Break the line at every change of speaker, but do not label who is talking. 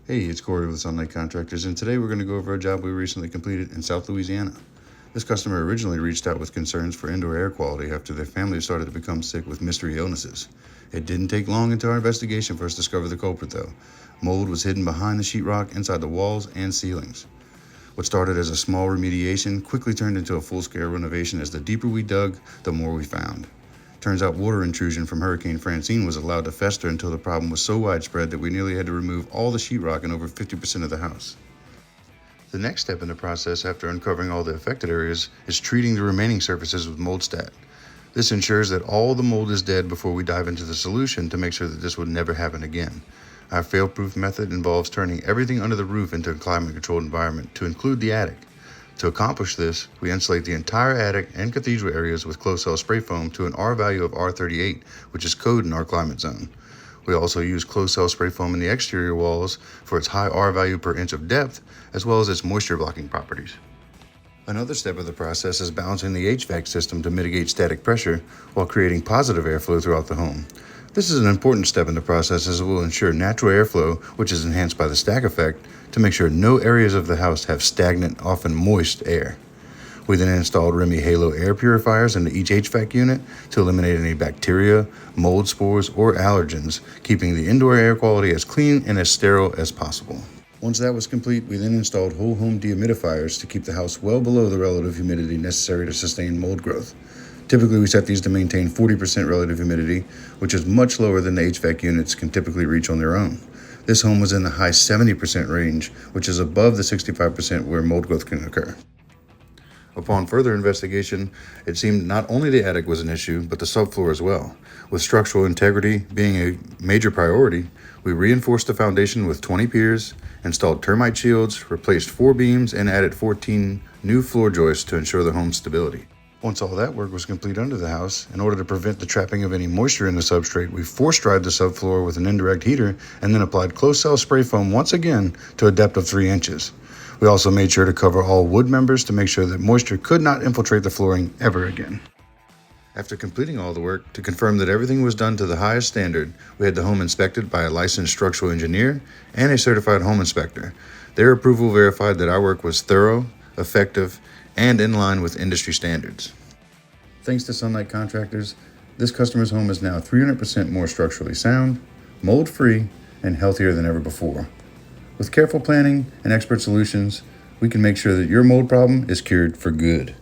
Hey, it's Corey with Sunlight Contractors, and today we're going to go over a job we recently completed in South Louisiana. This customer originally reached out with concerns for indoor air quality after their family started to become sick with mystery illnesses. It didn't take long into our investigation for us to discover the culprit, though. Mold was hidden behind the sheetrock, inside the walls and ceilings. What started as a small remediation quickly turned into a full-scale renovation as the deeper we dug, the more we found. Turns out water intrusion from Hurricane Francine was allowed to fester until the problem was so widespread that we nearly had to remove all the sheetrock in over 50% of the house. The next step in the process after uncovering all the affected areas is treating the remaining surfaces with mold stat. This ensures that all the mold is dead before we dive into the solution to make sure that this would never happen again. Our fail-proof method involves turning everything under the roof into a climate-controlled environment, to include the attic. To accomplish this, we insulate the entire attic and cathedral areas with closed-cell spray foam to an R value of R38, which is code in our climate zone. We also use closed-cell spray foam in the exterior walls for its high R value per inch of depth, as well as its moisture-blocking properties. Another step of the process is balancing the HVAC system to mitigate static pressure while creating positive airflow throughout the home. This is an important step in the process as it will ensure natural airflow, which is enhanced by the stack effect, to make sure no areas of the house have stagnant, often moist air. We then installed Remy Halo air purifiers into each HVAC unit to eliminate any bacteria, mold spores, or allergens, keeping the indoor air quality as clean and as sterile as possible. Once that was complete, we then installed whole home dehumidifiers to keep the house well below the relative humidity necessary to sustain mold growth. Typically, we set these to maintain 40% relative humidity, which is much lower than the HVAC units can typically reach on their own. This home was in the high 70% range, which is above the 65% where mold growth can occur. Upon further investigation, it seemed not only the attic was an issue, but the subfloor as well. With structural integrity being a major priority, we reinforced the foundation with 20 piers, installed termite shields, replaced 4 beams, and added 14 new floor joists to ensure the home's stability. Once all that work was complete under the house, in order to prevent the trapping of any moisture in the substrate, we force-dried the subfloor with an indirect heater and then applied closed-cell spray foam once again to a depth of 3 inches. We also made sure to cover all wood members to make sure that moisture could not infiltrate the flooring ever again. After completing all the work, to confirm that everything was done to the highest standard, we had the home inspected by a licensed structural engineer and a certified home inspector. Their approval verified that our work was thorough, effective, and in line with industry standards. Thanks to Sunlight Contractors, this customer's home is now 300% more structurally sound, mold-free, and healthier than ever before. With careful planning and expert solutions, we can make sure that your mold problem is cured for good.